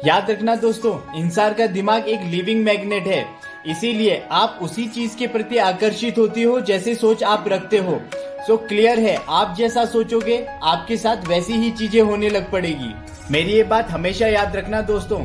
याद रखना दोस्तों, इंसान का दिमाग एक लिविंग मैग्नेट है, इसीलिए आप उसी चीज के प्रति आकर्षित होती हो जैसे सोच आप रखते हो। सो क्लियर है, आप जैसा सोचोगे आपके साथ वैसी ही चीजें होने लग पड़ेगी। मेरी ये बात हमेशा याद रखना दोस्तों,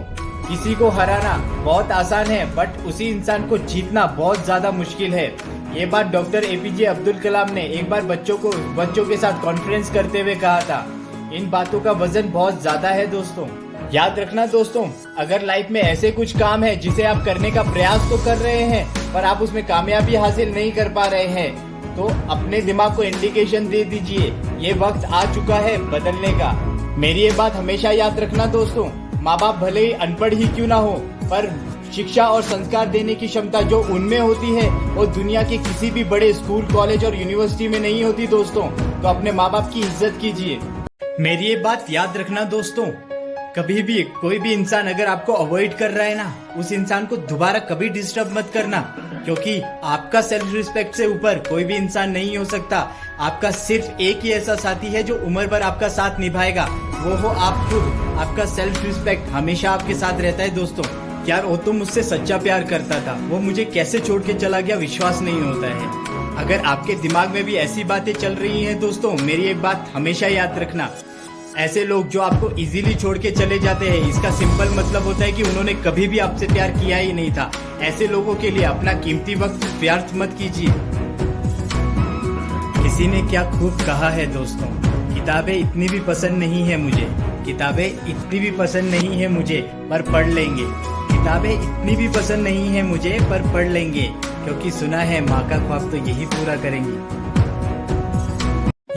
किसी को हराना बहुत आसान है बट उसी इंसान को जीतना बहुत ज्यादा मुश्किल है। ये बात डॉक्टर एपीजे अब्दुल कलाम ने एक बार बच्चों के साथ कॉन्फ्रेंस करते हुए कहा था। इन बातों का वजन बहुत ज्यादा है दोस्तों। याद रखना दोस्तों, अगर लाइफ में ऐसे कुछ काम है जिसे आप करने का प्रयास तो कर रहे हैं पर आप उसमें कामयाबी हासिल नहीं कर पा रहे हैं, तो अपने दिमाग को इंडिकेशन दे दीजिए, ये वक्त आ चुका है बदलने का। मेरी ये बात हमेशा याद रखना दोस्तों, माँ बाप भले ही अनपढ़ ही क्यों ना हो, पर शिक्षा और संस्कार देने की क्षमता जो उनमें होती है वो दुनिया के किसी भी बड़े स्कूल, कॉलेज और यूनिवर्सिटी में नहीं होती दोस्तों। तो अपने माँ बाप की इज्जत कीजिए। मेरी ये बात याद रखना दोस्तों, कभी भी कोई भी इंसान अगर आपको अवॉइड कर रहा है ना, उस इंसान को दोबारा कभी डिस्टर्ब मत करना, क्योंकि आपका सेल्फ रिस्पेक्ट से ऊपर कोई भी इंसान नहीं हो सकता। आपका सिर्फ एक ही ऐसा साथी है जो उम्र भर आपका साथ निभाएगा, वो हो आप खुद। आपका सेल्फ रिस्पेक्ट हमेशा आपके साथ रहता है दोस्तों। यार वो तो मुझसे सच्चा प्यार करता था, वो मुझे कैसे छोड़ के चला गया, विश्वास नहीं होता है। अगर आपके दिमाग में भी ऐसी बातें चल रही हैं दोस्तों, मेरी एक बात हमेशा याद रखना, ऐसे लोग जो आपको इजीली छोड़ के चले जाते हैं, इसका सिंपल मतलब होता है कि उन्होंने कभी भी आपसे प्यार किया ही नहीं था। ऐसे लोगों के लिए अपना कीमती वक्त व्यर्थ मत कीजिए। किसी ने क्या खूब कहा है दोस्तों, किताबें इतनी भी पसंद नहीं है मुझे, किताबें इतनी भी पसंद नहीं है मुझे पर पढ़ लेंगे, किताबें इतनी भी पसंद नहीं है मुझे पर पढ़ लेंगे, क्योंकि सुना है माँ का ख्वाब तो यही पूरा करेंगे।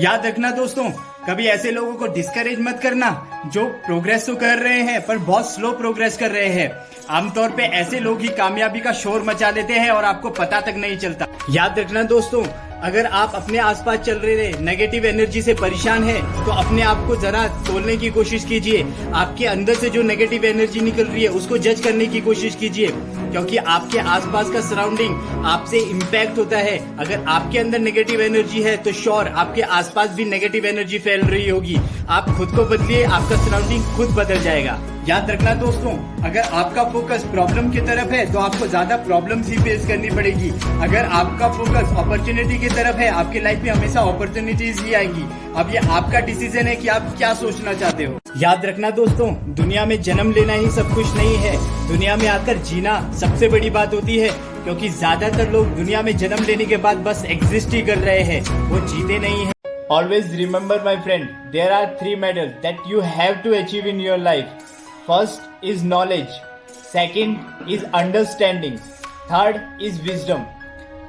याद रखना दोस्तों, कभी ऐसे लोगों को डिस्करेज मत करना जो प्रोग्रेस तो कर रहे हैं पर बहुत स्लो प्रोग्रेस कर रहे हैं। आमतौर पे ऐसे लोग ही कामयाबी का शोर मचा देते हैं और आपको पता तक नहीं चलता। याद रखना दोस्तों, अगर आप अपने आसपास चल रहे नेगेटिव एनर्जी से परेशान हैं, तो अपने आप को जरा तोलने की कोशिश कीजिए। आपके अंदर से जो नेगेटिव एनर्जी निकल रही है उसको जज करने की कोशिश कीजिए, क्योंकि आपके आसपास का सराउंडिंग आपसे इम्पैक्ट होता है। अगर आपके अंदर नेगेटिव एनर्जी है तो श्योर आपके आसपास भी नेगेटिव एनर्जी फैल रही होगी। आप खुद को बदलिए, आपका सराउंडिंग खुद बदल जाएगा। याद रखना दोस्तों, अगर आपका फोकस प्रॉब्लम की तरफ है तो आपको ज्यादा प्रॉब्लम्स ही फेस करनी पड़ेगी। अगर आपका फोकस अपॉर्चुनिटी की तरफ है, आपकी लाइफ में हमेशा अपॉर्चुनिटीज ही आएंगी। अब ये आपका डिसीजन है कि आप क्या सोचना चाहते हो। याद रखना दोस्तों, दुनिया में जन्म लेना ही सब कुछ नहीं है, दुनिया में आकर जीना सबसे बड़ी बात होती है। क्योंकि ज्यादातर लोग दुनिया में जन्म लेने के बाद बस एग्जिस्ट ही कर रहे हैं, वो जीते नहीं है। Always remember my friend, there are 3 medals that you have to achieve in your life. First is knowledge, second is understanding, third is wisdom.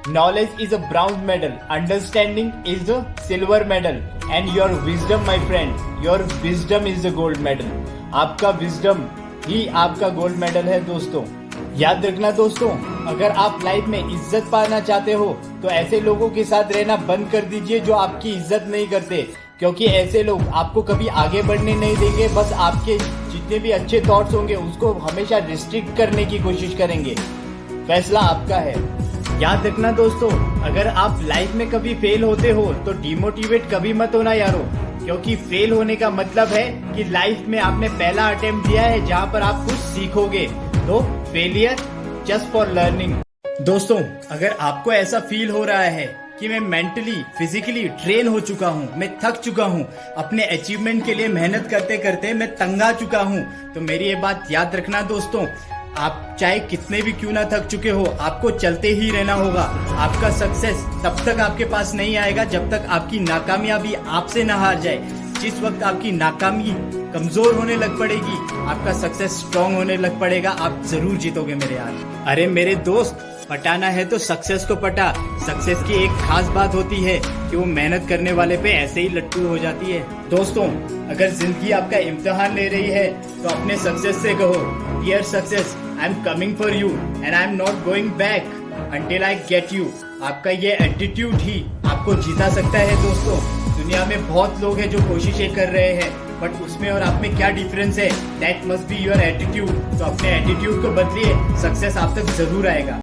Knowledge is a bronze medal, understanding is the silver medal, and your wisdom my friend, your wisdom is the gold medal. आपका wisdom ही आपका gold medal है दोस्तों। याद रखना दोस्तों, अगर आप life में इज्जत पाना चाहते हो तो ऐसे लोगों के साथ रहना बंद कर दीजिए जो आपकी इज्जत नहीं करते, क्योंकि ऐसे लोग आपको कभी आगे बढ़ने नहीं देंगे। बस आपके जितने भी अच्छे थॉट्स होंगे उसको हमेशा रिस्ट्रिक्ट करने की कोशिश करेंगे। फैसला आपका है। याद रखना दोस्तों, अगर आप लाइफ में कभी फेल होते हो तो डिमोटिवेट कभी मत होना यारो, क्योंकि फेल होने का मतलब है कि लाइफ में आपने पहला अटेम्प्ट दिया है जहां पर आप कुछ सीखोगे। तो फेलियर जस्ट फॉर लर्निंग। दोस्तों, अगर आपको ऐसा फील हो रहा है कि मैं मेंटली फिजिकली ट्रेन हो चुका हूँ, मैं थक चुका हूँ, अपने अचीवमेंट के लिए मेहनत करते करते मैं तंगा चुका हूँ, तो मेरी ये बात याद रखना दोस्तों, आप चाहे कितने भी क्यों ना थक चुके हो, आपको चलते ही रहना होगा। आपका सक्सेस तब तक आपके पास नहीं आएगा जब तक आपकी नाकामयाबी आपसे ना हार जाए। जिस वक्त आपकी नाकामी कमजोर होने लग पड़ेगी, आपका सक्सेस स्ट्रांग होने लग पड़ेगा। आप जरूर जीतोगे मेरे यार। अरे मेरे दोस्त, पटाना है तो सक्सेस को पटा। सक्सेस की एक खास बात होती है कि वो मेहनत करने वाले पे ऐसे ही लट्टू हो जाती है। दोस्तों, अगर जिंदगी आपका इम्तिहान ले रही है तो अपने सक्सेस से कहो, dear success, I am coming for you and I am not going back until I get you. आपका ये एटीट्यूड ही आपको जीता सकता है दोस्तों। दुनिया में बहुत लोग हैं जो कोशिशें कर रहे हैं, बट उसमें और आप में क्या डिफरेंस है, that must be your attitude. तो अपने एटीट्यूड को बदलिए, सक्सेस आप तक जरूर आएगा।